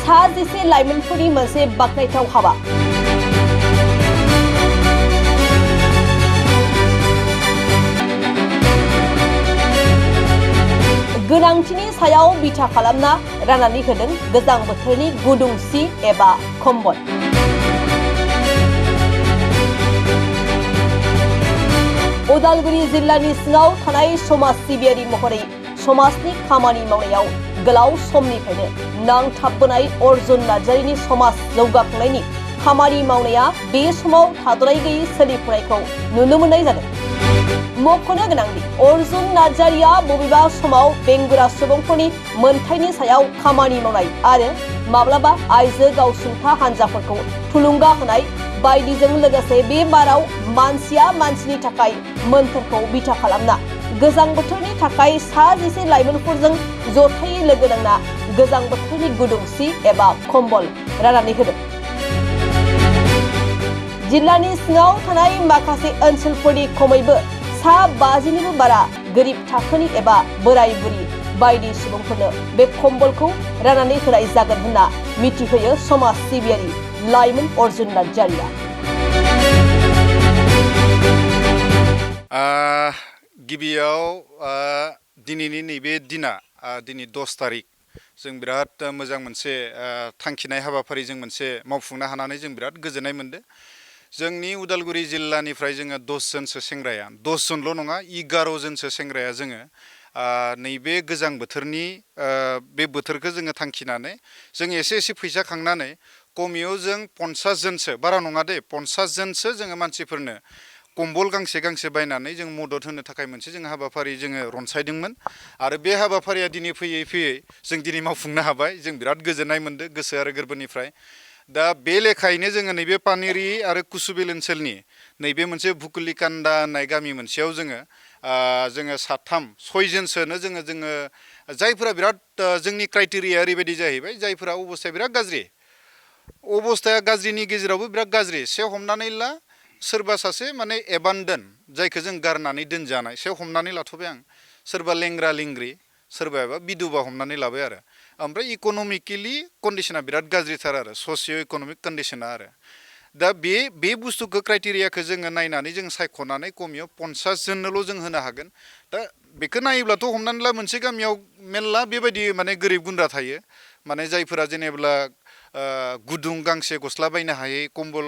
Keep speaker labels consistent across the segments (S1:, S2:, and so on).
S1: 11 लाइमोनफोरनि मोनसे बाखनायथाव हाबा। गोनांथिनि सायाव बिथा खालामना राननानै होदों गोजां बोथोरनि गुदुं सि एबा कम्बल। उदालगुरि जिल्लानि सिङाव थानाय समाज सिबियारि महरै समाजनि खामानि मावनायाव गोलाव समनिफ्रायनो नांथाबबोनाय अर्जुन नार्जारिनि समाज जौगाखांनायनि खामानि मावनाया बे समाव थाद'नाय गैयै सोलिफुनायखौ नुनो मोननाय जादों। मख'नो गोनांदि अर्जुन नार्जारिया बबेबा समाव बेंगुरा सुबुंफोरनि मोनथायनि सायाव खामानि मावनाय आरो माब्लाबा आइजो गावसुंथा हानजाफोरखौ थुलुंगा होनाय बायदिजों लोगोसे बे बाराव मानसिया मानसिनि थाखाय मोन्थोरखौ बिथा खालामना गोजां बोथोरनि थाखाय 11 लाइमोनफोरजों जथायै लोगो नांना गोजां बोथोरनि गुदुं सि एबा कम्बल राननानै होदों। जिल्लानि सिङाव थानाय माखासे ओनसोलफोरनि खमैबो 50निबो बारा गोरिब थाखोनि एबा बोराय बुरि बायदि सुबुंफोरनो बे कम्बलखौ राननानै होनाय जागोन होनना मिथिहोयो समाज सिबियारि लाइमोन अर्जुन नार्जारिया।
S2: गिबियाव दिनैनि नैबे दिना दिनै 10 तारिख जों बिराद मोजां मोनसे थांखिनाय हाबाफारि जों मोनसे मावफुंनो हानानै जों बिराद गोजोननाय मोनदों। जोंनि उदालगुरि जिल्लानिफ्राय जोङो 10 जनसो सेंग्राया 10 जनल' नङा 11 जनसो सेंग्राया जोङो नैबे गोजां बोथोरनि बे बोथोरखौ जोङो थांखिनानै जों एसे फैसा खांनानै कमियाव जों 50 जनसो बारा नङा दे 50 जनसो जोङो मानसिफोरनो कम्बल गांसे बायनानै जों मदद होनो थाखाय मोनसे जों हाबाफारि जोङो रनसायदोंमोन आरो बे हाबाफारिया दिनै फैयै जों दिनै मावफुंनो हाबाय। जों बिराद गोजोननाय मोनदों गोसो आरो गोरबोनिफ्राय। दा बे लेखायैनो जोङो नैबे पानेरि आरो कुसुबिल ओनसोलनि नैबे मोनसे भुकुलिकान्दा होननाय गामि मोनसेयाव जोङो 6 जनसोनो जोङो जायफोरा बिराद जोंनि क्राइटेरिया ओरैबायदि जाहैबाय जायफोरा अबस्थाया बिराद गाज्रि अबस्थाया गाज्रिनि गेजेरावबो बिराद गाज्रि से हमनानै ला सोरबा सासे माने एबान्डन जायखौ जों गारनानै दोनजानाय से हमनानै लाथ'बाय आं सोरबा लेंग्रा लेंग्रि सोरबाबा बिधुबा हमनानै लाबाय आरो ओमफ्राय इक'नमिकेलि कन्डिशना बिराद गाज्रिथार आरो ससिय' इक'नमिक कन्डिशना आरो दा बे बुस्थुखौ क्राइटेरियाखौ जोङो नायनानै जों सायख'नानै कमियाव 50 जननोल' जों होनो हागोन। दा बेखौ नायोब्लाथ' हमनानै ला मोनसे गामियाव मेरला बेबायदि माने गोरिब गुन्द्रा थायो माने जायफोरा जेनेब्ला गुदुं गांसे गस्ला बायनो हायै कम्बल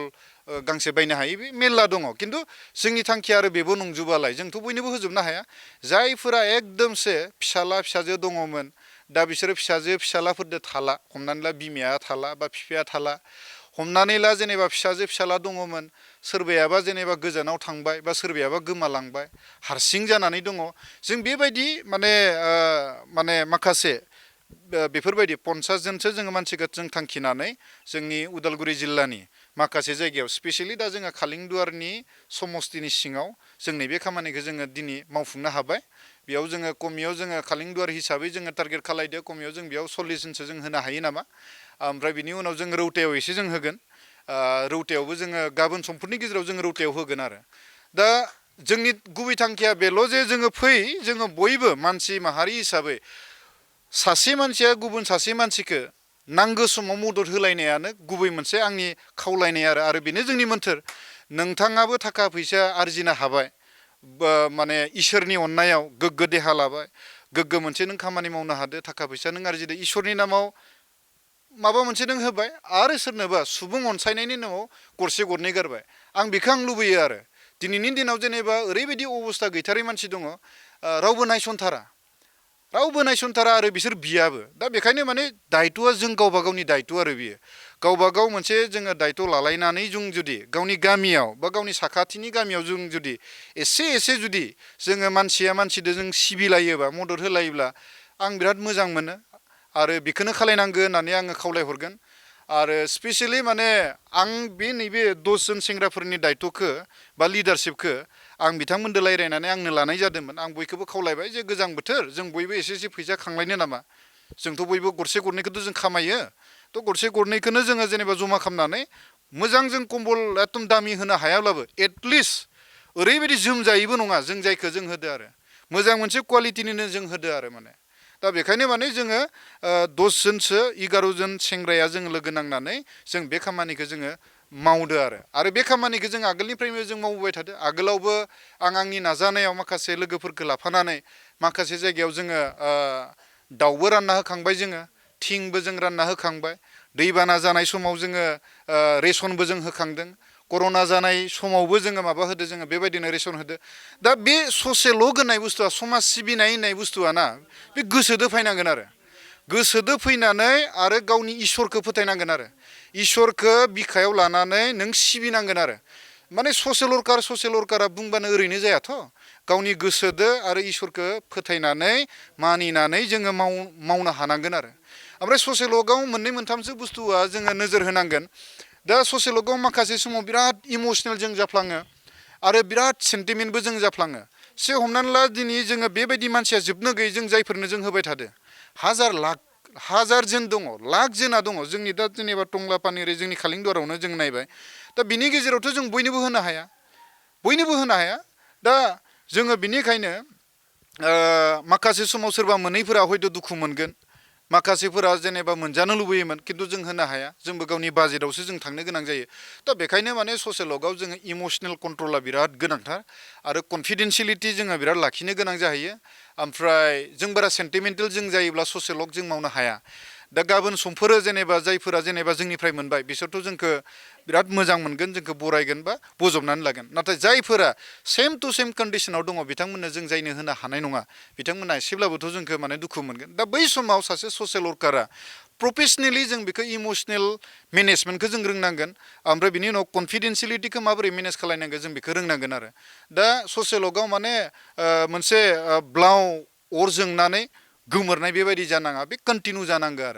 S2: गांसे बायनो हायै बे मेरला दङ खिन्थु जोंनि थांखिया आरो बेबो नंजोबालाय जोंथ' बयनोबो होजोबनो हाया। जायफोरा एकदमसे फिसाला फिसाजो दङमोन दा बिसोरो फिसाजो फिसालाफोरजों थाला हमनानै ला बिमाया थाला बा बिफाया थाला हमनानै ला जेनेबा फिसाजो फिसाला दङमोन सोरबायाबा जेनेबा गोजानाव थांबाय बा सोरबायाबा गोमालांबाय हारसिं जानानै दङ जों बेबायदि माने माखासे बेफोरबायदि 50 जनसो जोङो मानसिखौ जों थांखिनानै जोंनि उदालगुरि जिल्लानि माखासे जायगायाव स्पेसियेलि दा जोङो खालिंदुवारनि समस्तिनि सिङाव जों नैबे खामानिखौ जोङो दिनै मावफुंनो हाबाय। बेयाव जोङो कमियाव जोङो खालिंदुवार हिसाबै जोङो टारगेट खालायदो कमियाव जों बेयाव 40 जनसो जों होनो हायो नामा ओमफ्राय बिनि उनाव जों रौतायाव एसे जों होगोन रौतायावबो जोङो गाबोन समफोरनि गेजेराव जों रौतायाव होगोन आरो दा जोंनि गुबै थांखिया बेल' जे जोङो जोङो बयबो मानसि माहारि हिसाबै सासे मानसिया गुबुन सासे मानसिखौ नांगौ समाव मदद होलायनायानो गुबै मोनसे आंनि खावलायनाय आरो बेनो जोंनि मोन्थोर। नोंथाङाबो थाखा फैसा आरजिनो हाबाय माने इसोरनि अननायाव गोग्गो देहा लाबाय गोग्गो मोनसे नों खामानि मावनो हादो थाखा फैसा नों आरजिदो इसोरनि नामाव माबा मोनसे नों होबाय आरो सोरनोबा सुबुं अनसायनायनि नामाव गरसे गरनै गारबाय आं बेखौ आं लुबैयो आरो दिनैनि दिनाव जेनेबा ओरैबायदि अबस्था गैथारै मानसि दङ रावबो नायसनथारा आरो बिसोर बियाबो दा बेखायनो माने दायथ'आ जों गावबा गावनि दायथ' आरो बियो गावबा गाव मोनसे जोङो दायथ' लालायनानै जों जुदि गावनि गामियाव बा गावनि साखाथिनि गामियाव जों जुदि एसे जुदि जोङो मानसिया मानसिजों जों सिबिलायोबा मदद होलायोब्ला आं बिराद मोजां मोनो आरो बेखौनो खालायनांगौ होननानै आङो खावलायहरगोन आरो स्पेसियेलि माने आं नैबे 10 जन सेंग्राफोरनि दायथ'खौ बा लिडारशिपखौ आं बिथांमोनजों रायज्लायनानै आंनो लानाय जादोंमोन आं बयखौबो खावलायबाय जे गोजां बोथोर जों बयबो एसे फैसा खांलायनो नामा जोंथ' बयबो गरसे गरनैखौथ' जों खामायो थ' गरसे गरनैखौनो जोङो जेनेबा जमा खालामनानै मोजां जों कम्बल एकदम दामि होनो हायाब्लाबो एटलिस्ट ओरैबायदि जोमजायैबो नङा जों जायखौ जों होदो आरो मोजां मोनसे क्वालिटिनिनो जों होदो आरो माने दा बेखायनो माने जोङो 10 जनसो 11 जन सेंग्राया जों लोगो नांनानै जों बे खामानिखौ जोङो मावदो आरो बे खामानिखौ जों आगोलनिफ्रायनो जों मावबोबाय थादो। आगोलावबो आंनि नाजानायाव माखासे लोगोफोरखौ लाफानानै माखासे जायगायाव जोङो दाउबो रानना होखांबाय, जोङो थिंबो जों रानना होखांबाय, दैबाना जानाय समाव जोङो रेसनबो जों होखांदों, कर'ना जानाय समावबो जोङो माबा होदो, जोङो बेबायदिनो रेसन होदो। दा बे ससेल' होननाय बुस्थुआ, समाज सिबिनाय होननाय बुस्थुआ ना, बे गोसोदो फैनांगोन गोसोदो फैनानै आरो गावनि इसोरखौ फोथायनांगोन इसोरखौ बिखायाव लानानै नों सिबिनांगोन माने ससियेल वर्कारा बुंबानो ओरैनो जायाथ', गावनि गोसोदो आरो इसोरखौ फोथायनानै मानिनानै जोङो मावनो हानांगोन ओमफ्राय ससियेल वर्कआव मोननै मोनथामसो बुस्थुआ जोङो नोजोर होनांगोन। दा ससियेल वर्कआव माखासे समाव बिराद इमसनेल जों जाफ्लाङो आरो बिराद सेन्टिमेन्टबो जों जाफ्लाङो। हमनानै ला दिनै जोङो बेबायदि मानसिया जोबनो गैयै जों जायफोरनो जों होबाय थादो, हाजार जन दङ, लाख जना दङ। जोंनि दा जेनेबा टंला पानेरि जोंनि खालिंदरावनो जों नायबाय, दा बिनि गेजेरावथ' जों बयनोबो होनो हाया। दा जोङो बिनिखायनो माखासे समाव सोरबा मोनैफोरा हयथ' दुखु मोनगोन, माखासेफोरा जेनेबा मोनजानो लुबैयोमोन खिन्थु जों होनो हाया, जोंबो गावनि बाजेटआवसो जों थांनो गोनां जायो। दा बेखायनो माने ससियेल वर्कआव जोङो इमसनेल कन्ट्रला बिराद गोनांथार आरो कनफिडेन्सियेलिटि जोङो बिराद लाखिनो गोनां जाहैयो। ओमफ्राय जों बारा सेन्टिमेन्टेल जों जायोब्ला ससियेल वर्क जों मावनो हाया। दा गाबोन समफोरो जेनेबा जायफोरा जेनेबा जोंनिफ्राय मोनबाय बिसोरथ' जोंखौ बिराद मोजां मोनगोन, जोंखौ बरायगोन बा बजबनानै लागोन। नाथाय जायफोरा सेम टु सेम कन्डिसनाव दङ बिथांमोननो जों जायनो होनो हानाय नङा, बिथांमोना एसेब्लाबोथ' जोंखौ माने दुखु मोनगोन। दा बै समाव सासे ससियेल वर्कारा प्रफेसनेलि जों बेखौ इमसनेल मेनेजमेन्टखौ जों रोंनांगोन, ओमफ्राय बिनि उनाव कनफिडेन्सियेलिटिखौ माबोरै मेनेज खालामनांगोन जों बेखौ रोंनांगोन दा ससियेल वर्कआव माने मोनसे ब्लाव अर जोंनानै गोमोरनाय बेबायदि जानाङा, बे कन्टिनिउ जानांगौ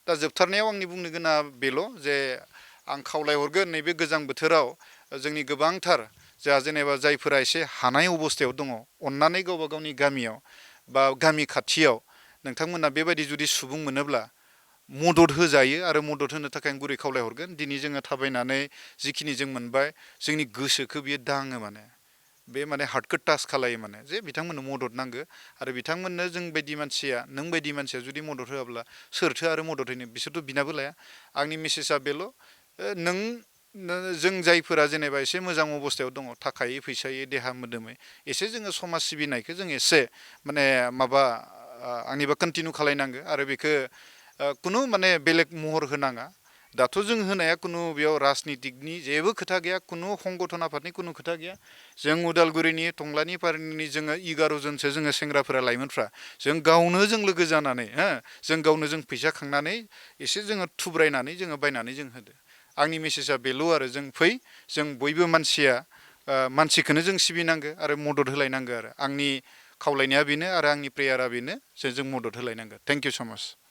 S2: दा जोबथारनायाव आंनि बुंनो गोनाङा बेल' जे आं खावलायहरगोन नैबे गोजां बोथोराव जोंनि गोबांथार जोंहा जेनेबा जायफोरा एसे हानाय अबस्थायाव दङ, अननानै गावबा गावनि गामियाव बा गामि खाथियाव नोंथांमोना बेबायदि जुदि सुबुं मोनोब्ला मदद होजायो आरो मदद होनो थाखाय आं गुरै खावलायहरगोन। दिनै जोङो थाबायनानै जिखिनि जों मोनबाय, जोंनि गोसोखौ बियो दाङो बे माने हार्टखौ टाच खालायो जे बिथांमोननो मदद नांगौ आरो बिथांमोननो नों बायदि मानसिया जुदि मदद होआब्ला सोरथो आरो मदद होनो, बिसोरथ' बिनाबो लाया। आंनि मेसेजआ बेल', जों जायफोरा जेनेबा एसे मोजां अबस्थायाव दङ, थाखायै फैसायै देहा मोदोमै, एसे जोङो समाज सिबिनायखौ जों एसे माने आंनिबा कन्टिनिउ खालायनांगौ आरो बेखौ कुनु माने बेलेग महर होनाङा। दाथ' जों होनाया कुनु बेयाव राजनितिकनि जेबो खोथा गैया, कुनु संगठन आफादनि कुनु खोथा गैया। जों उदालगुरिनि टंलानि पारनि जोङो 11 जनसो जोङो सेंग्राफोरा, लाइमोनफ्रा जों गावनो जों लोगो जानानै जों गावनो जों फैसा खांनानै एसे जोङो थुब्रायनानै जोङो बायनानै जों होदो। आंनि मेसेजआ बेल' जों फै, जों बयबो मानसिखौनो जों सिबिनांगौ आरो मदद होलायनांगौ आंनि खावलायनाया बेनो आरो आंनि प्रेयारा बेनो जे जों मदद होलायनांगौ। थेंक इउ स' माच।